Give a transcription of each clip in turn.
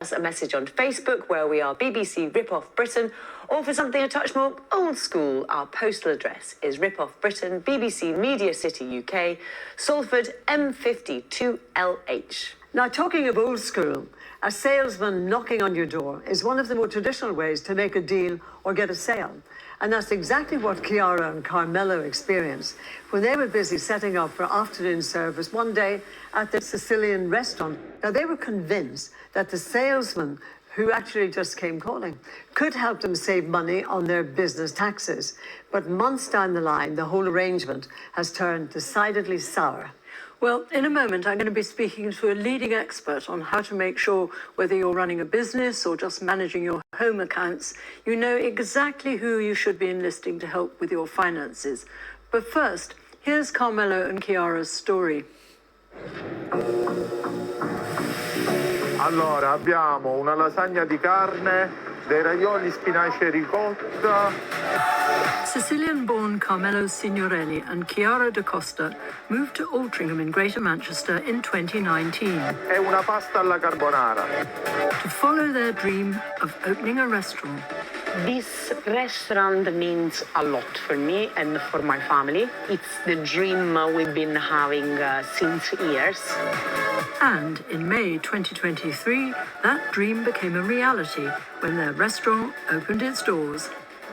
us a message on Facebook where we are BBC Rip-Off Britain, or for something a touch more old school, our postal address is Rip-Off Britain, BBC Media City UK, Salford M52LH. Now, talking of old school, a salesman knocking on your door is one of the more traditional ways to make a deal or get a sale. And that's exactly what Chiara and Carmelo experienced when they were busy setting up for afternoon service one day at the Sicilian restaurant. Now, they were convinced that the salesman, who actually just came calling, could help them save money on their business taxes. But months down the line, the whole arrangement has turned decidedly sour. Well, in a moment, I'm going to be speaking to a leading expert on how to make sure whether you're running a business or just managing your home accounts, you know exactly who you should be enlisting to help with your finances. But first, here's Carmelo and Chiara's story. Allora, abbiamo una lasagna di carne, dei ravioli, spinaci e ricotta. Sicilian-born Carmelo Signorelli and Chiara da Costa moved to Altrincham in Greater Manchester in 2019. E una pasta alla carbonara. To follow their dream of opening a restaurant. This restaurant means a lot for me and for my family. It's the dream we've been having since years. And in May 2023, that dream became a reality when their restaurant opened its doors.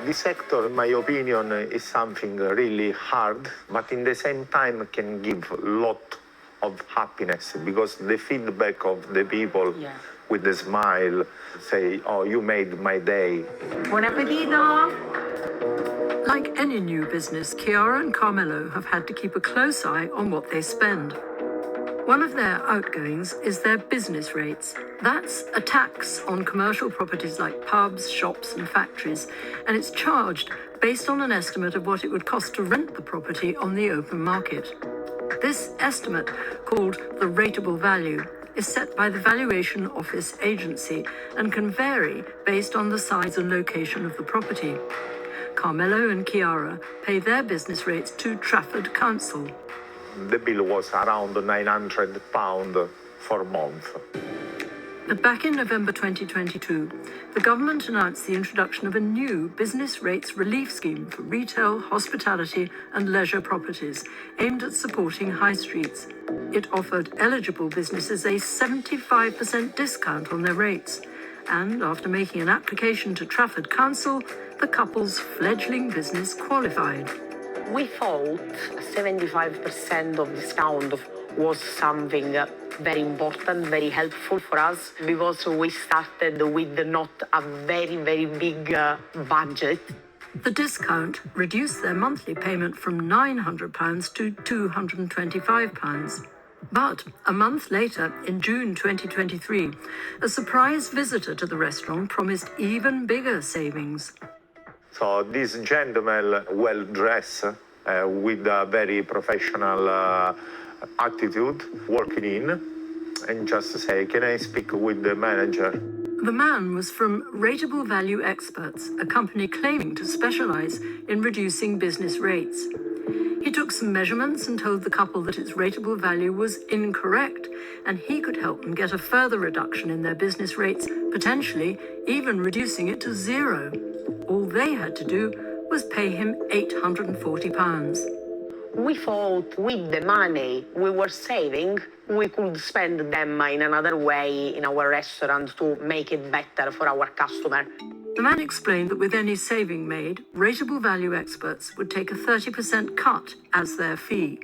This sector, in my opinion, is something really hard, but in the same time can give a lot of happiness because the feedback of the people with the smile say, oh, you made my day. Buon appetito! Like any new business, Chiara and Carmelo have had to keep a close eye on what they spend. One of their outgoings is their business rates. That's a tax on commercial properties like pubs, shops and factories, and it's charged based on an estimate of what it would cost to rent the property on the open market. This estimate, called the Rateable Value, is set by the Valuation Office agency and can vary based on the size and location of the property. Carmelo and Chiara pay their business rates to Trafford Council. The bill was around £900 for a month. But back in November 2022, the government announced the introduction of a new business rates relief scheme for retail, hospitality and leisure properties aimed at supporting high streets. It offered eligible businesses a 75% discount on their rates. And after making an application to Trafford Council, the couple's fledgling business qualified. We thought 75% of discount was something very important, very helpful for us, because we started with not a very, very big budget. The discount reduced their monthly payment from £900 to £225. But a month later, in June 2023, a surprise visitor to the restaurant promised even bigger savings. So this gentleman, well-dressed, with a very professional attitude, walking in and just say, can I speak with the manager? The man was from Rateable Value Experts, a company claiming to specialize in reducing business rates. He took some measurements and told the couple that its rateable value was incorrect, and he could help them get a further reduction in their business rates, potentially even reducing it to zero. All they had to do was pay him £840. We thought with the money we were saving, we could spend them in another way in our restaurant to make it better for our customer. The man explained that with any saving made, Rateable Value Experts would take a 30% cut as their fee.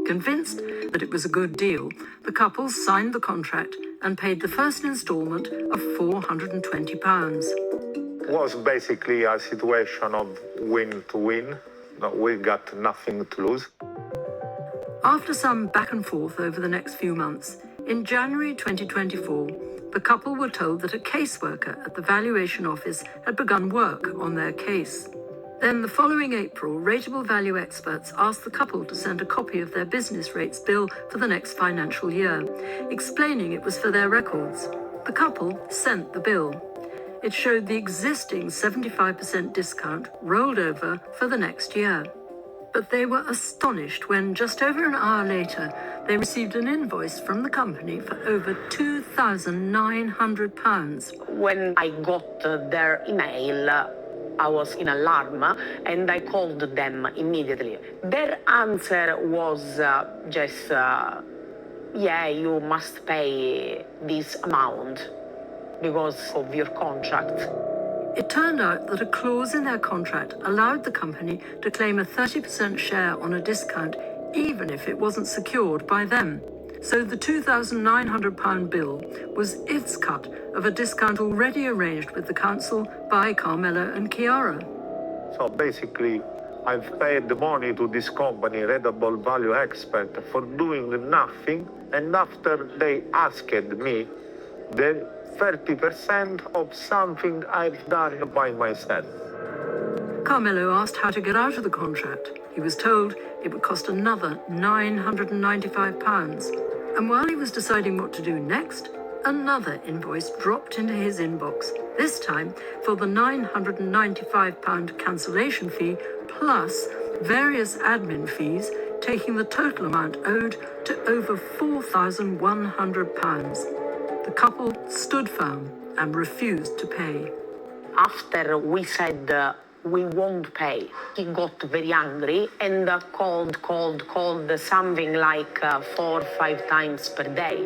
Convinced that it was a good deal, the couple signed the contract and paid the first instalment of £420. It was basically a situation of win to win. We got nothing to lose. After some back and forth over the next few months, in January 2024, the couple were told that a caseworker at the Valuation Office had begun work on their case. Then the following April, Rateable Value Experts asked the couple to send a copy of their business rates bill for the next financial year, explaining it was for their records. The couple sent the bill. It showed the existing 75% discount rolled over for the next year. But they were astonished when, just over an hour later, they received an invoice from the company for over £2,900. When I got their email, I was in alarm and I called them immediately. Their answer was just, yeah, you must pay this amount because of your contract. It turned out that a clause in their contract allowed the company to claim a 30% share on a discount, even if it wasn't secured by them. So the £2,900 bill was its cut of a discount already arranged with the council by Carmelo and Chiara. So basically, I've paid the money to this company, Rateable Value Experts, for doing nothing, and after they asked me the 30% of something I've done by myself. Carmelo asked how to get out of the contract. He was told it would cost another £995. And while he was deciding what to do next, another invoice dropped into his inbox, this time for the £995 cancellation fee plus various admin fees, taking the total amount owed to over £4,100. The couple stood firm and refused to pay. After we said we won't pay, he got very angry and called something like 4 or 5 times per day.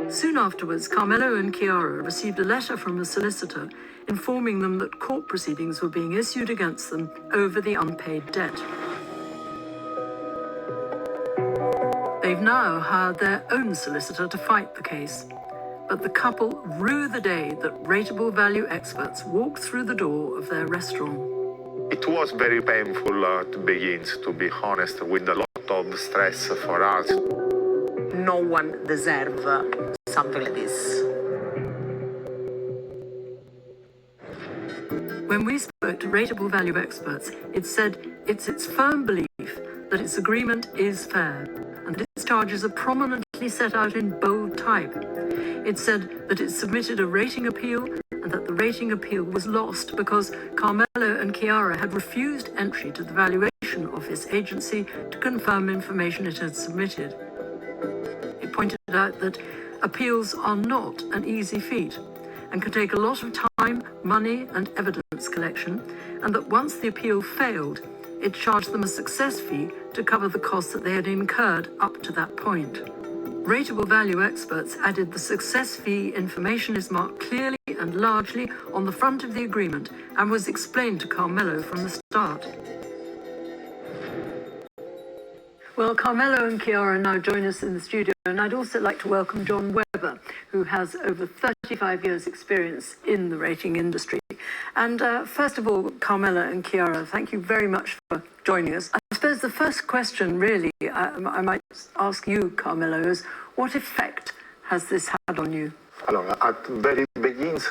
Soon afterwards, Carmelo and Chiara received a letter from a solicitor informing them that court proceedings were being issued against them over the unpaid debt. They've now hired their own solicitor to fight the case. But the couple rue the day that Rateable Value Experts walked through the door of their restaurant. It was very painful to begin, to be honest, with a lot of stress for us. No one deserves something like this. When we spoke to Rateable Value Experts, it said it's its firm belief that its agreement is fair and that its charges are prominently set out in bold type. It said that it submitted a rating appeal and that the rating appeal was lost because Carmelo and Chiara had refused entry to the Valuation Office agency to confirm information it had submitted. It pointed out that appeals are not an easy feat and can take a lot of time, money and evidence collection, and that once the appeal failed, it charged them a success fee to cover the costs that they had incurred up to that point. Rateable Value Experts added the success fee information is marked clearly and largely on the front of the agreement and was explained to Carmelo from the start. Well, Carmelo and Chiara now join us in the studio, and I'd also like to welcome John Webber, who has over 35 years' experience in the rating industry. And first of all, Carmelo and Chiara, thank you very much for joining us. I suppose the first question, really, I might ask you, Carmelo, is what effect has this had on you? At the very beginning,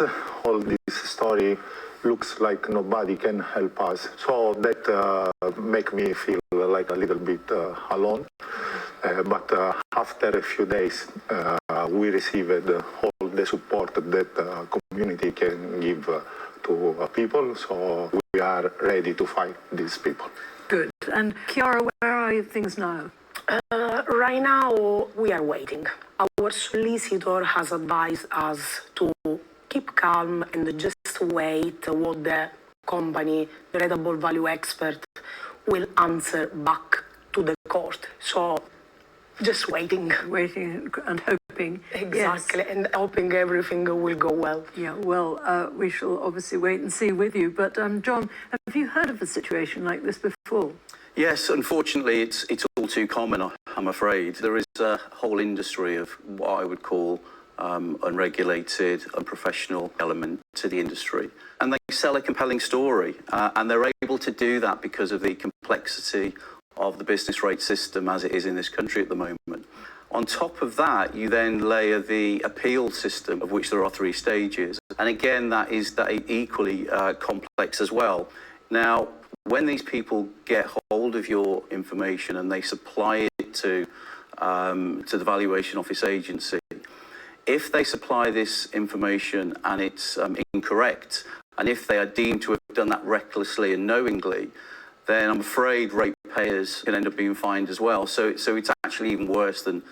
all this story looks like nobody can help us. So that make me feel like a little bit alone. But after a few days, we received all the support that the community can give to people. So we are ready to fight these people. Good. And Chiara, where are things now? Right now, we are waiting. Our solicitor has advised us to keep calm and just wait what the company, the Rateable Value Expert, will answer back to the court. So, just waiting. Waiting and hoping. Exactly, Yes. and hoping everything will go well. Yeah, well, we shall obviously wait and see with you. But John, have you heard of a situation like this before? Yes, unfortunately, it's all too common, I'm afraid. There is a whole industry of what I would call unregulated, unprofessional element to the industry. And they sell a compelling story, and they're able to do that because of the complexity of the business rate system as it is in this country at the moment. On top of that, you then layer the appeal system, of which there are 3 stages. And again, that is equally complex as well. Now, when these people get hold of your information and they supply it to the Valuation Office agency, if they supply this information and it's incorrect, and if they are deemed to have done that recklessly and knowingly, then I'm afraid ratepayers can end up being fined as well. So it's actually even worse than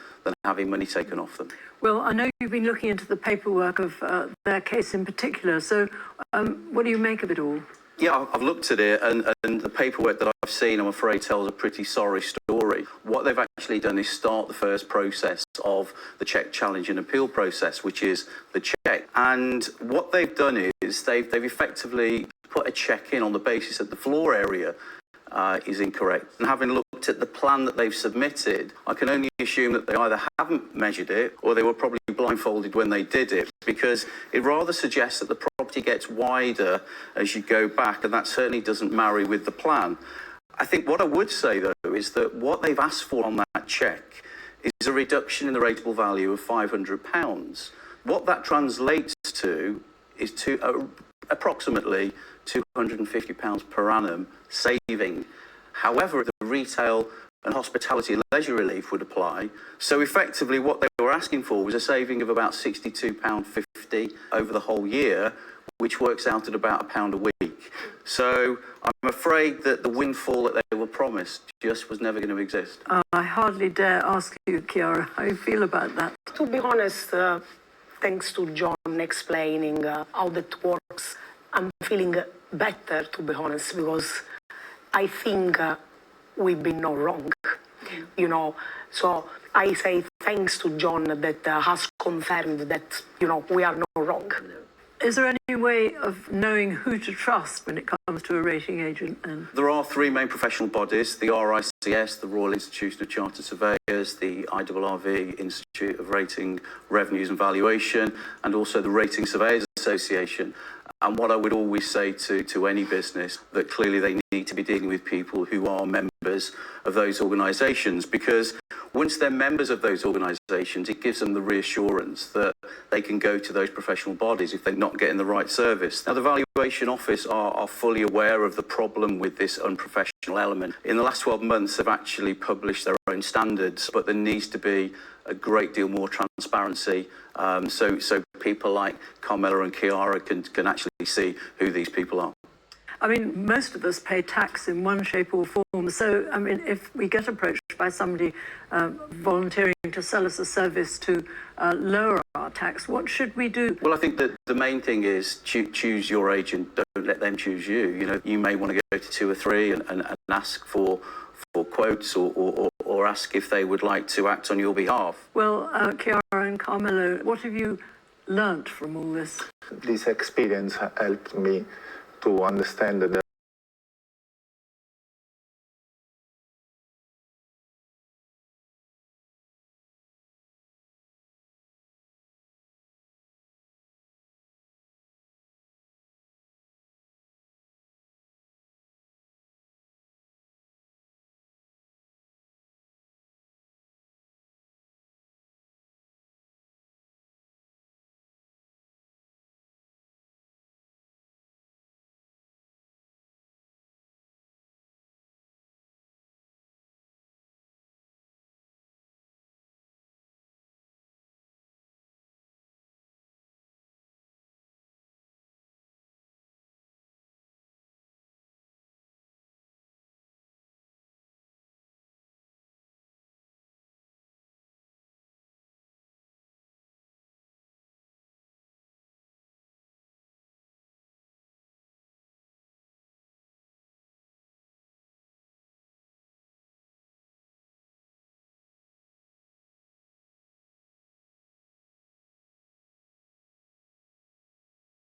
having money taken off them. Well, I know you've been looking into the paperwork of their case in particular. So what do you make of it all? Yeah, I've looked at it, and the paperwork that I've seen, I'm afraid, tells a pretty sorry story. What they've actually done is start the first process of the check, challenge and appeal process, which is the check. And what they've done is they've effectively put a check in on the basis that the floor area is incorrect. And having looked at the plan that they've submitted, I can only assume that they either haven't measured it or they were probably blindfolded when they did it, because it rather suggests that the property gets wider as you go back, and that certainly doesn't marry with the plan. I think what I would say, though, is that what they've asked for on that check is a reduction in the rateable value of £500. What that translates to is approximately £250 per annum saving. However, the retail and hospitality and leisure relief would apply. So effectively what they were asking for was a saving of about £62.50 over the whole year, which works out at about £1 a week. So I'm afraid that the windfall that they were promised just was never going to exist. I hardly dare ask you, Chiara, how you feel about that. To be honest, thanks to John explaining how that works, I'm feeling better, to be honest, because I think we've been not wrong, you know. So I say thanks to John that has confirmed that, you know, we are not wrong. Is there any way of knowing who to trust when it comes to a rating agent? And there are three main professional bodies: the RICS, the Royal Institution of Chartered Surveyors, the IRRV, Institute of Rating, Revenues and Valuation, and also the Rating Surveyors Association. And what I would always say to any business, that clearly they need to be dealing with people who are members of those organisations, because once they're members of those organisations, it gives them the reassurance that they can go to those professional bodies if they're not getting the right service. Now, the Valuation Office are fully aware of the problem with this unprofessional element. In the last 12 months, they've actually published their own standards, but there needs to be a great deal more transparency, so people like Carmela and Chiara can actually see who these people are. I mean, most of us pay tax in one shape or form. So, I mean, if we get approached by somebody volunteering to sell us a service to lower our tax, what should we do? Well, I think that the main thing is choose your agent. Don't let them choose you. You know, you may want to go to 2 or 3 and ask for quotes or ask if they would like to act on your behalf. Well, Chiara and Carmelo, what have you learnt from all this? This experience helped me to understand that there